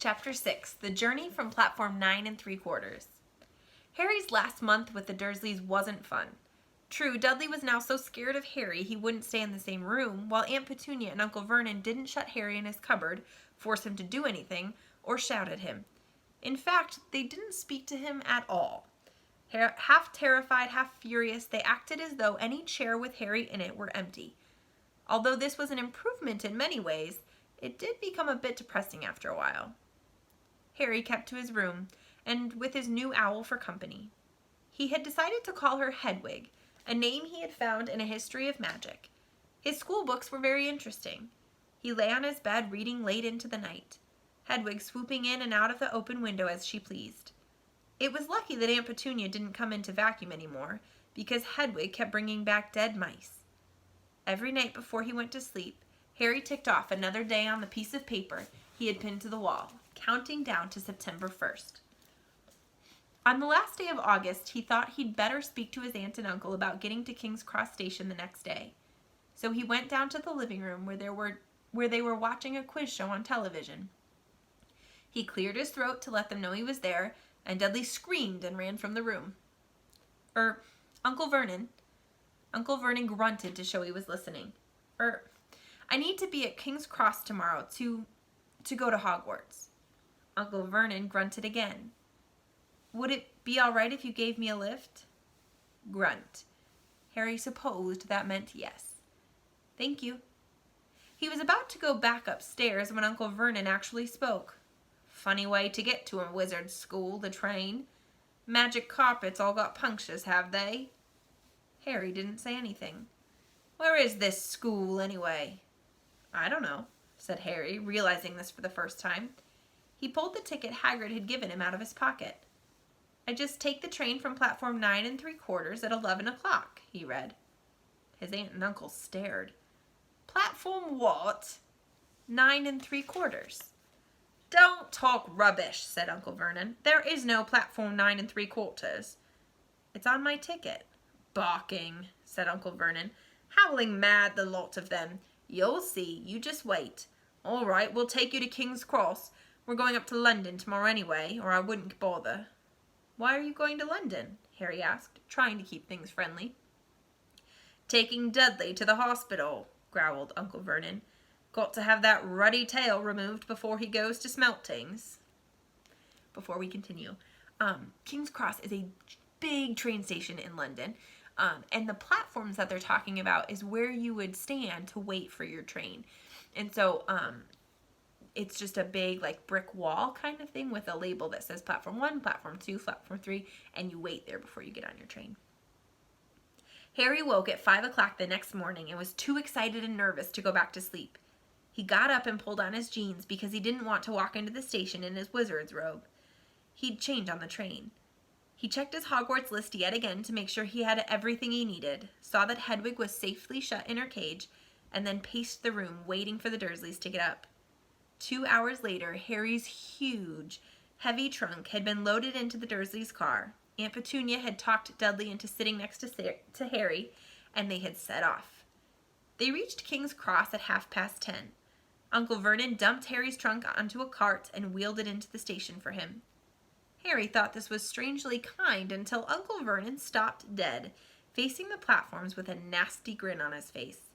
Chapter 6, The Journey from Platform 9 3/4. Harry's last month with the Dursleys wasn't fun. True, Dudley was now so scared of Harry he wouldn't stay in the same room, while Aunt Petunia and Uncle Vernon didn't shut Harry in his cupboard, force him to do anything, or shout at him. In fact, they didn't speak to him at all. Half terrified, half furious, they acted as though any chair with Harry in it were empty. Although this was an improvement in many ways, it did become a bit depressing after a while. Harry kept to his room, and with his new owl for company. He had decided to call her Hedwig, a name he had found in a history of magic. His school books were very interesting. He lay on his bed reading late into the night, Hedwig swooping in and out of the open window as she pleased. It was lucky that Aunt Petunia didn't come in to vacuum anymore, because Hedwig kept bringing back dead mice. Every night before he went to sleep, Harry ticked off another day on the piece of paper he had pinned to the wall, counting down to September 1st. On the last day of August, he thought he'd better speak to his aunt and uncle about getting to King's Cross Station the next day. So he went down to the living room where they were watching a quiz show on television. He cleared his throat to let them know he was there, and Dudley screamed and ran from the room. Uncle Vernon. Uncle Vernon grunted to show he was listening. I need to be at King's Cross tomorrow to go to Hogwarts. Uncle Vernon grunted again. Would it be all right if you gave me a lift? Grunt. Harry supposed that meant yes. Thank you. He was about to go back upstairs when Uncle Vernon actually spoke. Funny way to get to a wizard's school, the train. Magic carpets all got punctures, have they? Harry didn't say anything. Where is this school, anyway? I don't know, said Harry, realizing this for the first time. He pulled the ticket Hagrid had given him out of his pocket. I just take the train from platform 9 3/4 at 11 o'clock, he read. His aunt and uncle stared. Platform what? 9 3/4. Don't talk rubbish, said Uncle Vernon. There is no platform 9 3/4. It's on my ticket. Barking, said Uncle Vernon. Howling mad, the lot of them. You'll see, you just wait. All right, we'll take you to King's Cross. We're going up to London tomorrow anyway, or I wouldn't bother. Why are you going to London? Harry asked, trying to keep things friendly. Taking Dudley to the hospital, growled Uncle Vernon. Got to have that ruddy tail removed before he goes to Smeltings. Before we continue, King's Cross is a big train station in London, and the platforms that they're talking about is where you would stand to wait for your train. And so it's just a big brick wall kind of thing with a label that says platform 1, platform 2, platform 3, and you wait there before you get on your train. Harry woke at 5 o'clock the next morning and was too excited and nervous to go back to sleep. He got up and pulled on his jeans because he didn't want to walk into the station in his wizard's robe. He'd change on the train. He checked his Hogwarts list yet again to make sure he had everything he needed, saw that Hedwig was safely shut in her cage, and then paced the room waiting for the Dursleys to get up. 2 hours later, Harry's huge, heavy trunk had been loaded into the Dursleys' car. Aunt Petunia had talked Dudley into sitting next to Harry, and they had set off. They reached King's Cross at 10:30. Uncle Vernon dumped Harry's trunk onto a cart and wheeled it into the station for him. Harry thought this was strangely kind until Uncle Vernon stopped dead, facing the platforms with a nasty grin on his face.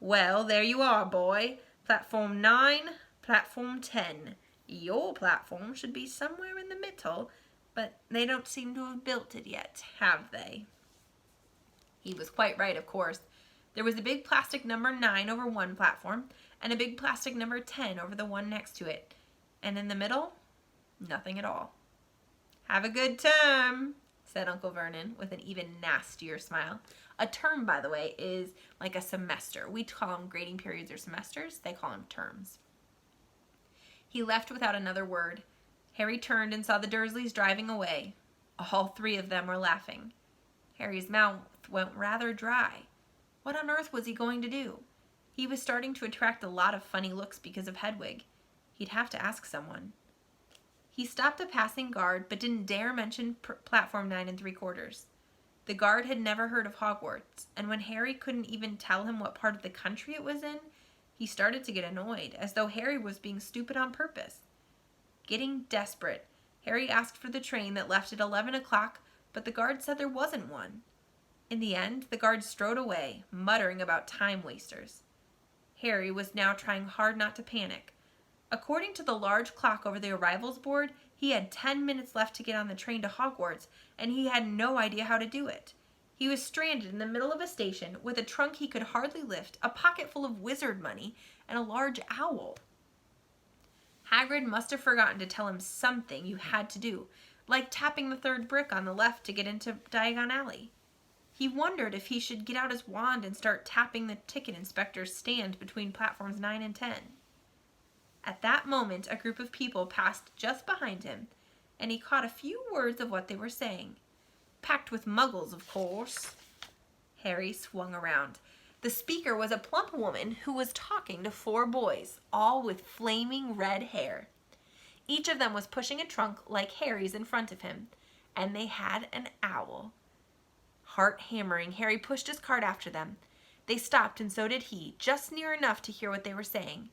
Well, there you are, boy. Platform 9, platform 10. Your platform should be somewhere in the middle, but they don't seem to have built it yet, have they? He was quite right, of course. There was a big plastic number 9 over one platform, and a big plastic number 10 over the one next to it. And in the middle, nothing at all. Have a good term, said Uncle Vernon with an even nastier smile. A term, by the way, is like a semester. We call them grading periods or semesters. They call them terms. He left without another word. Harry turned and saw the Dursleys driving away. All 3 of them were laughing. Harry's mouth went rather dry. What on earth was he going to do? He was starting to attract a lot of funny looks because of Hedwig. He'd have to ask someone. He stopped a passing guard, but didn't dare mention platform 9 3/4. The guard had never heard of Hogwarts, and when Harry couldn't even tell him what part of the country it was in, he started to get annoyed, as though Harry was being stupid on purpose. Getting desperate, Harry asked for the train that left at 11 o'clock, but the guard said there wasn't one. In the end, the guard strode away, muttering about time wasters. Harry was now trying hard not to panic. According to the large clock over the arrivals board, he had 10 minutes left to get on the train to Hogwarts, and he had no idea how to do it. He was stranded in the middle of a station with a trunk he could hardly lift, a pocket full of wizard money, and a large owl. Hagrid must have forgotten to tell him something you had to do, like tapping the third brick on the left to get into Diagon Alley. He wondered if he should get out his wand and start tapping the ticket inspector's stand between platforms 9 and 10. At that moment, a group of people passed just behind him, and he caught a few words of what they were saying. Packed with muggles, of course. Harry swung around. The speaker was a plump woman who was talking to 4 boys, all with flaming red hair. Each of them was pushing a trunk like Harry's in front of him, and they had an owl. Heart hammering, Harry pushed his cart after them. They stopped, and so did he, just near enough to hear what they were saying.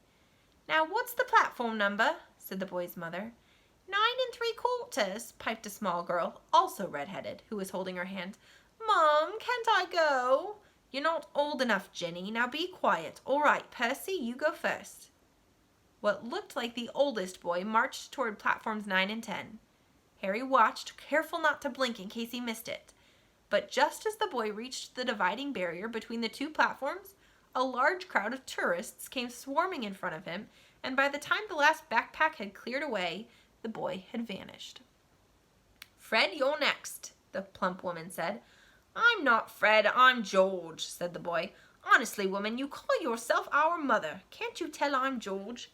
"Now, what's the platform number?" said the boy's mother. 9 3/4, piped a small girl, also red-headed, who was holding her hand. "Mom, can't I go?" "You're not old enough, Jenny. Now be quiet. All right, Percy, you go first." What looked like the oldest boy marched toward platforms 9 and 10. Harry watched, careful not to blink in case he missed it. But just as the boy reached the dividing barrier between the 2 platforms, a large crowd of tourists came swarming in front of him, and by the time the last backpack had cleared away, the boy had vanished. "Fred, you're next," the plump woman said. "I'm not Fred, I'm George," said the boy. "Honestly, woman, you call yourself our mother. Can't you tell I'm George?"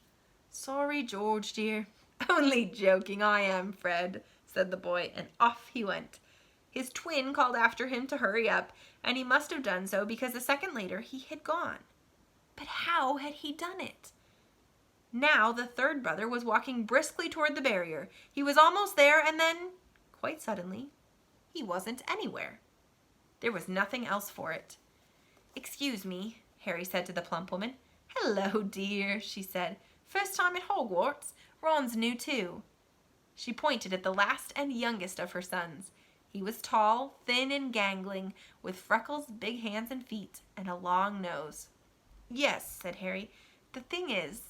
"Sorry, George, dear." "Only joking, I am Fred," said the boy, and off he went. His twin called after him to hurry up, and he must have done so because a second later he had gone. But how had he done it? Now the third brother was walking briskly toward the barrier. He was almost there, and then, quite suddenly, he wasn't anywhere. There was nothing else for it. "Excuse me," Harry said to the plump woman. "Hello, dear," she said. "First time at Hogwarts? Ron's new too." She pointed at the last and youngest of her sons. He was tall, thin, and gangling, with freckles, big hands and feet, and a long nose. "Yes," said Harry. The thing is,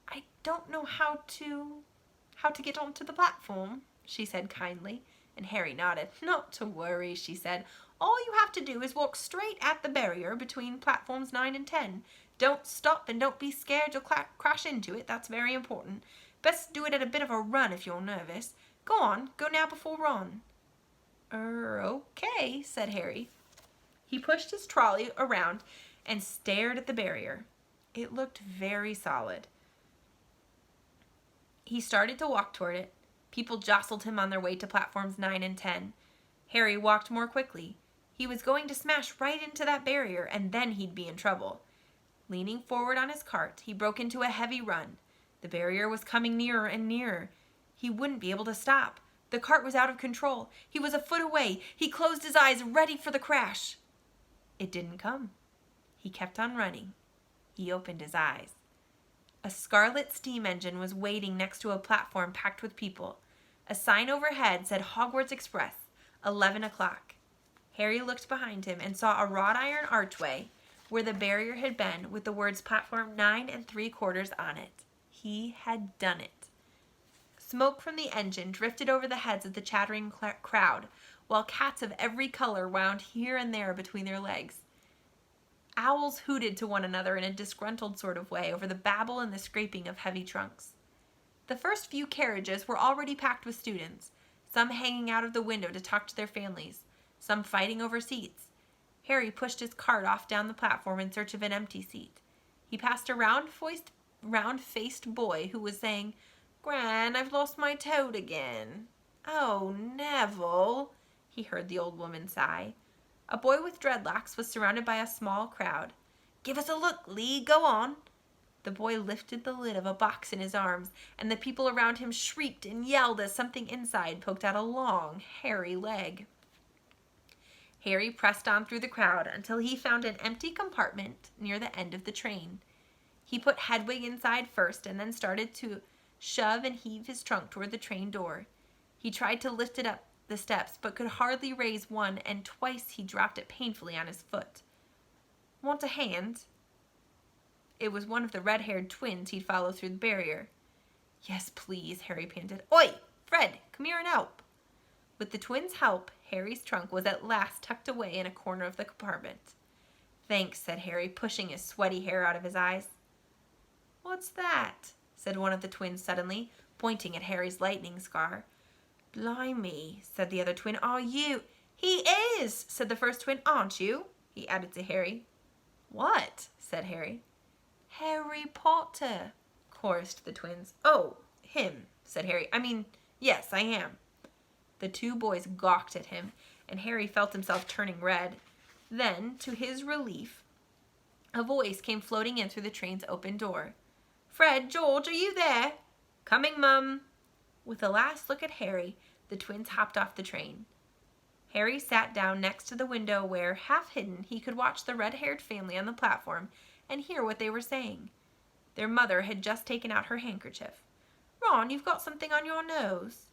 I don't know how to get onto the platform," she said kindly, and Harry nodded. "Not to worry," she said. "All you have to do is walk straight at the barrier between platforms 9 and 10. Don't stop and don't be scared you'll crash into it. That's very important. Best do it at a bit of a run if you're nervous. Go on, go now before Ron." Okay," said Harry. He pushed his trolley around and stared at the barrier. It looked very solid. He started to walk toward it. People jostled him on their way to platforms 9 and 10. Harry walked more quickly. He was going to smash right into that barrier, and then he'd be in trouble. Leaning forward on his cart, he broke into a heavy run. The barrier was coming nearer and nearer. He wouldn't be able to stop. The cart was out of control. He was a foot away. He closed his eyes, ready for the crash. It didn't come. He kept on running. He opened his eyes. A scarlet steam engine was waiting next to a platform packed with people. A sign overhead said Hogwarts Express, 11 o'clock. Harry looked behind him and saw a wrought iron archway where the barrier had been with the words platform 9 3/4 on it. He had done it. Smoke from the engine drifted over the heads of the chattering crowd, while cats of every color wound here and there between their legs. Owls hooted to one another in a disgruntled sort of way over the babble and the scraping of heavy trunks. The first few carriages were already packed with students, some hanging out of the window to talk to their families, some fighting over seats. Harry pushed his cart off down the platform in search of an empty seat. He passed a round-faced boy who was saying, "Gran, I've lost my toad again." "Oh, Neville," he heard the old woman sigh. A boy with dreadlocks was surrounded by a small crowd. "Give us a look, Lee, go on." The boy lifted the lid of a box in his arms, and the people around him shrieked and yelled as something inside poked out a long, hairy leg. Harry pressed on through the crowd until he found an empty compartment near the end of the train. He put Hedwig inside first and then started to shove and heave his trunk toward the train door. He tried to lift it up the steps, but could hardly raise one, and twice he dropped it painfully on his foot. Want a hand? It was one of the red-haired twins he'd followed through the barrier. Yes, please, Harry panted. Oi, Fred, come here and help. With the twins' help, Harry's trunk was at last tucked away in a corner of the compartment. Thanks, said Harry, pushing his sweaty hair out of his eyes. What's that? Said one of the twins suddenly, pointing at Harry's lightning scar. Blimey, said the other twin. Are you? He is, said the first twin. Aren't you? He added to Harry. What? Said Harry. Harry Potter, chorused the twins. Oh, him, said Harry. I mean, yes, I am. The two boys gawked at him, and Harry felt himself turning red. Then, to his relief, a voice came floating in through the train's open door. Fred, George, are you there? Coming, Mum. With a last look at Harry, the twins hopped off the train. Harry sat down next to the window where, half hidden, he could watch the red-haired family on the platform and hear what they were saying. Their mother had just taken out her handkerchief. Ron, you've got something on your nose.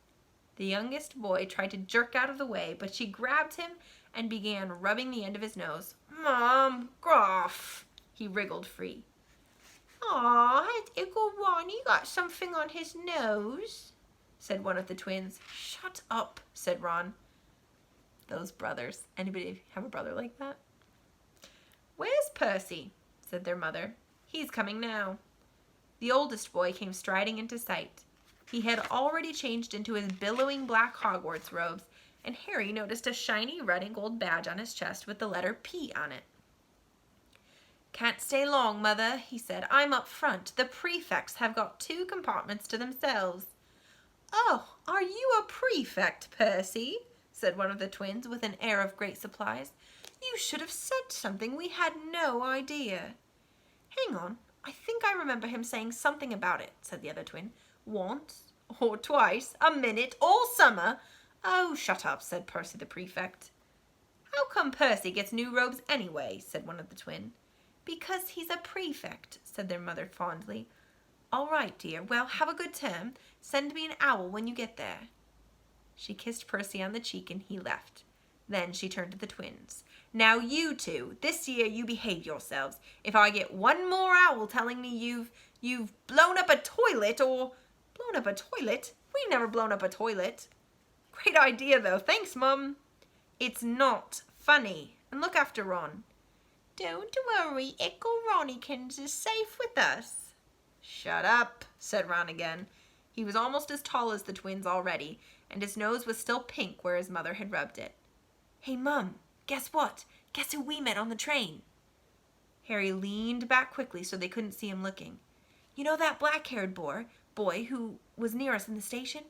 The youngest boy tried to jerk out of the way, but she grabbed him and began rubbing the end of his nose. Mom, Groff. He wriggled free. Aw, has Uncle Ronnie got something on his nose? Said one of the twins. Shut up, said Ron. Those brothers. Anybody have a brother like that? Where's Percy? Said their mother. He's coming now. The oldest boy came striding into sight. He had already changed into his billowing black Hogwarts robes, and Harry noticed a shiny red and gold badge on his chest with the letter P on it. Can't stay long, Mother, he said. I'm up front. The prefects have got 2 compartments to themselves. Oh, are you a prefect, Percy? Said one of the twins with an air of great surprise. You should have said something. We had no idea. Hang on. I think I remember him saying something about it, said the other twin. Once or twice, a minute, all summer. Oh, shut up, said Percy the prefect. How come Percy gets new robes anyway, said one of the twin. Because he's a prefect, said their mother fondly. All right, dear. Well, have a good term. Send me an owl when you get there. She kissed Percy on the cheek and he left. Then she turned to the twins. Now you two, this year you behave yourselves. If I get one more owl telling me you've blown up a toilet or... Blown up a toilet? We've never blown up a toilet. Great idea, though. Thanks, Mum. It's not funny. And look after Ron. Don't worry, Uncle Ronnykins is safe with us. Shut up, said Ron again. He was almost as tall as the twins already, and his nose was still pink where his mother had rubbed it. Hey, Mum, guess what? Guess who we met on the train? Harry leaned back quickly so they couldn't see him looking. You know that black-haired boy who was near us in the station?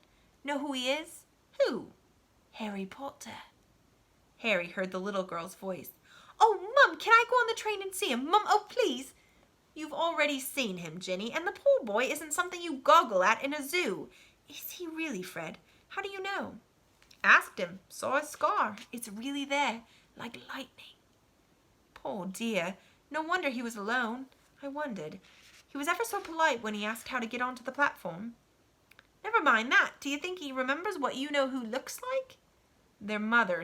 Know who he is? Who? Harry Potter. Harry heard the little girl's voice. Oh, Mum, can I go on the train and see him? Mum, oh, please. You've already seen him, Ginny, and the poor boy isn't something you goggle at in a zoo. Is he really, Fred? How do you know? Asked him. Saw his scar. It's really there, like lightning. Poor dear. No wonder he was alone. I wondered. He was ever so polite when he asked how to get onto the platform. Never mind that. Do you think he remembers what you know who looks like? Their mother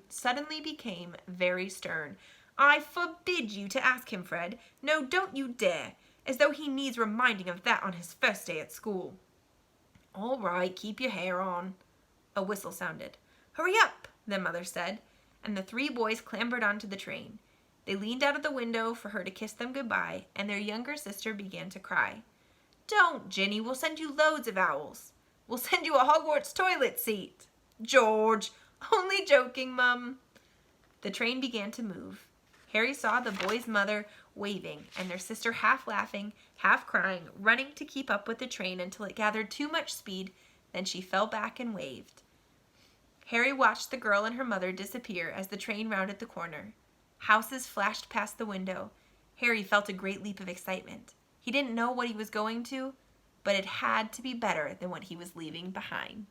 suddenly became very stern. I forbid you to ask him, Fred. No, don't you dare. As though he needs reminding of that on his first day at school. All right, keep your hair on. A whistle sounded. Hurry up, their mother said, and the 3 boys clambered onto the train. They leaned out of the window for her to kiss them goodbye, and their younger sister began to cry. Don't, Ginny. We'll send you loads of owls. We'll send you a Hogwarts toilet seat. George. Only joking, Mum. The train began to move. Harry saw the boy's mother waving and their sister half laughing, half crying, running to keep up with the train until it gathered too much speed. Then she fell back and waved. Harry watched the girl and her mother disappear as the train rounded the corner. Houses flashed past the window. Harry felt a great leap of excitement. He didn't know what he was going to, but it had to be better than what he was leaving behind.